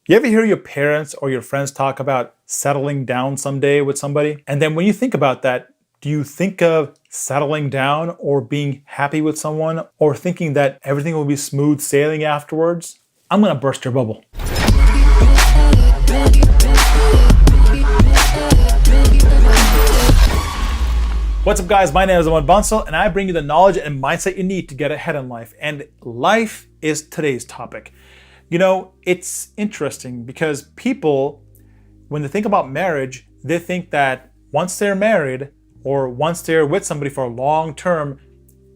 You ever hear your parents or your friends talk about settling down someday with somebody? And then when you think about that, do you think of settling down or being happy with someone or thinking that everything will be smooth sailing afterwards? I'm gonna burst your bubble. What's up, guys? My name is Aman Bansal, and I bring you the knowledge and mindset you need to get ahead in life. And life is today's topic. You know, it's interesting because people, when they think about marriage, they think that once they're married or once they're with somebody for a long term,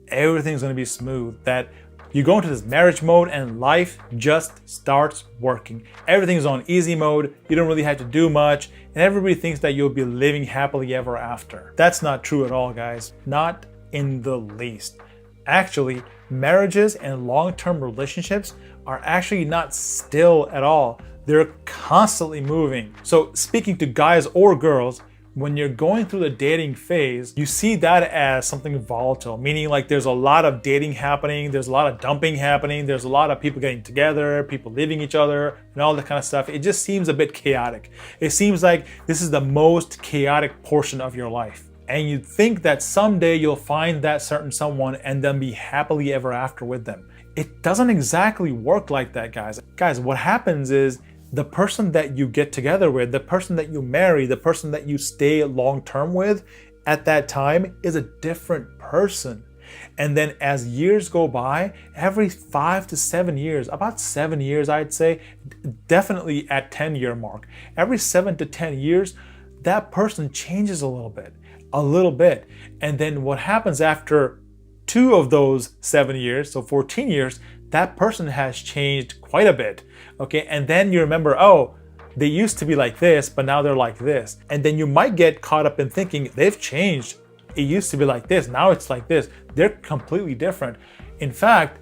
everything's gonna be smooth. That you go into this marriage mode and life just starts working. Everything's on easy mode, you don't really have to do much, and everybody thinks that you'll be living happily ever after. That's not true at all, guys. Not in the least. Actually, marriages and long-term relationships are actually not still at all. They're constantly moving. So speaking to guys or girls, when you're going through the dating phase, you see that as something volatile, meaning like there's a lot of dating happening, there's a lot of dumping happening, there's a lot of people getting together, people leaving each other, and all that kind of stuff. It just seems a bit chaotic. It seems like this is the most chaotic portion of your life. And you think that someday you'll find that certain someone and then be happily ever after with them. It doesn't exactly work like that, guys. Guys, what happens is the person that you get together with, the person that you marry, the person that you stay long-term with at that time is a different person. And then as years go by, every 5 to 7 years, about 7 years, I'd say, definitely at 10-year mark, every 7 to 10 years, that person changes a little bit. And then what happens after 2 of those 7 years, so 14 years, that person has changed quite a bit, okay? And then you remember, oh, they used to be like this, but now they're like this. And then you might get caught up in thinking they've changed. It used to be like this, now it's like this. They're completely different. In fact,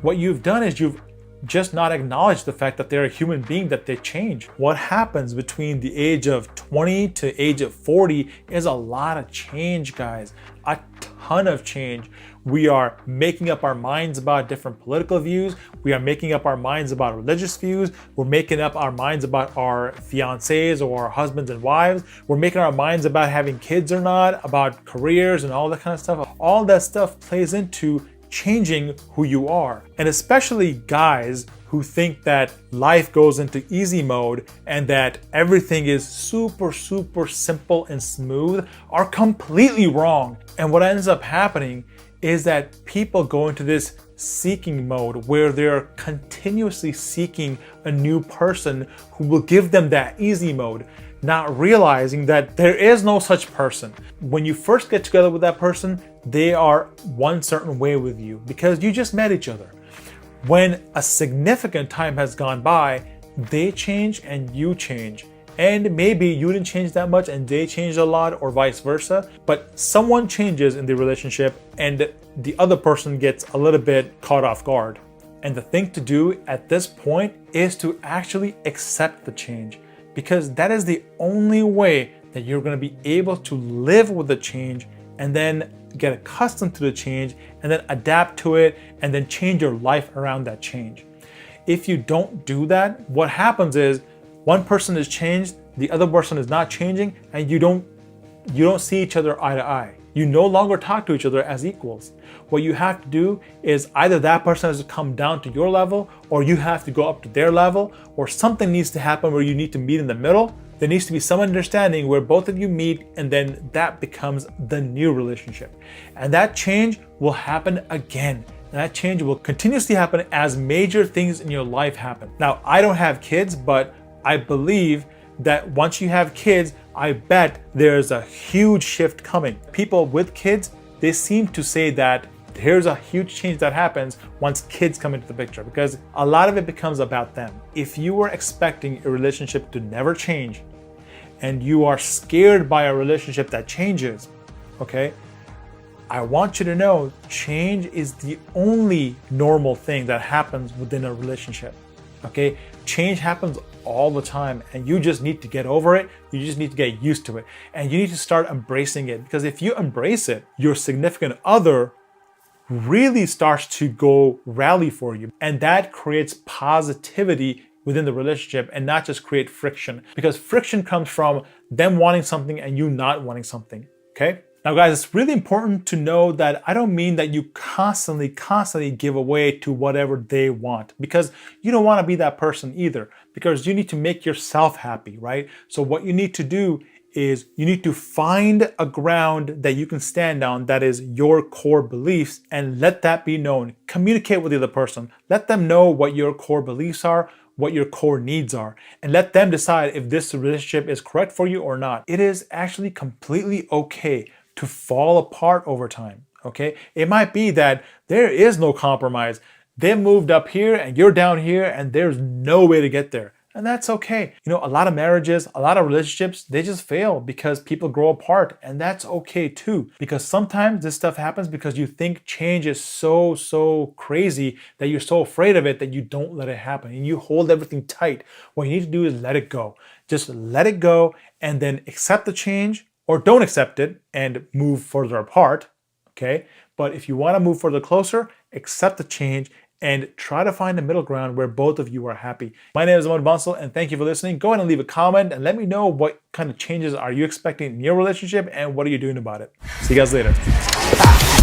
what you've done is you've just not acknowledged the fact that they're a human being, that they change. What happens between the age of 20 to age of 40 is a lot of change, guys. A ton of change. We are making up our minds about different political views. We are making up our minds about religious views. We're making up our minds about our fiancés or our husbands and wives. We're making our minds about having kids or not, about careers and all that kind of stuff. All that stuff plays into changing who you are. And especially guys who think that life goes into easy mode and that everything is super simple and smooth are completely wrong. And what ends up happening is that people go into this seeking mode where they're continuously seeking a new person who will give them that easy mode, not realizing that there is no such person. When you first get together with that person, they are one certain way with you because you just met each other. When a significant time has gone by, they change and you change. And maybe you didn't change that much and they changed a lot, or vice versa, but someone changes in the relationship and the other person gets a little bit caught off guard. And the thing to do at this point is to actually accept the change, because that is the only way that you're going to be able to live with the change and then get accustomed to the change and then adapt to it and then change your life around that change. If you don't do that, what happens is one person is changed, the other person is not changing, and you don't see each other eye to eye. You no longer talk to each other as equals. What you have to do is either that person has to come down to your level, or you have to go up to their level, or something needs to happen where you need to meet in the middle. There needs to be some understanding where both of you meet, and then that becomes the new relationship. And that change will happen again. And that change will continuously happen as major things in your life happen. Now, I don't have kids, but I believe that once you have kids, I bet there's a huge shift coming. People with kids, they seem to say that there's a huge change that happens once kids come into the picture, because a lot of it becomes about them. If you were expecting a relationship to never change and you are scared by a relationship that changes, okay, I want you to know change is the only normal thing that happens within a relationship. Okay, change happens all the time and you just need to get over it. You just need to get used to it and you need to start embracing it, because if you embrace it, your significant other really starts to go rally for you, and that creates positivity within the relationship and not just create friction, because friction comes from them wanting something and you not wanting something, okay? Now guys, it's really important to know that I don't mean that you constantly give away to whatever they want, because you don't want to be that person either, because you need to make yourself happy, right? So what you need to do is you need to find a ground that you can stand on that is your core beliefs and let that be known. Communicate with the other person. Let them know what your core beliefs are, what your core needs are, and let them decide if this relationship is correct for you or not. It is actually completely okay to fall apart over time, okay? It might be that there is no compromise. They moved up here and you're down here and there's no way to get there. And that's okay. You know, a lot of marriages, a lot of relationships, they just fail because people grow apart. And that's okay too. Because sometimes this stuff happens because you think change is so crazy that you're so afraid of it that you don't let it happen. And you hold everything tight. What you need to do is let it go. Just let it go and then accept the change, or don't accept it and move further apart, okay? But if you want to move further closer, accept the change and try to find a middle ground where both of you are happy. My name is Bansal, and thank you for listening. Go ahead and leave a comment and let me know what kind of changes are you expecting in your relationship and what are you doing about it. See you guys later.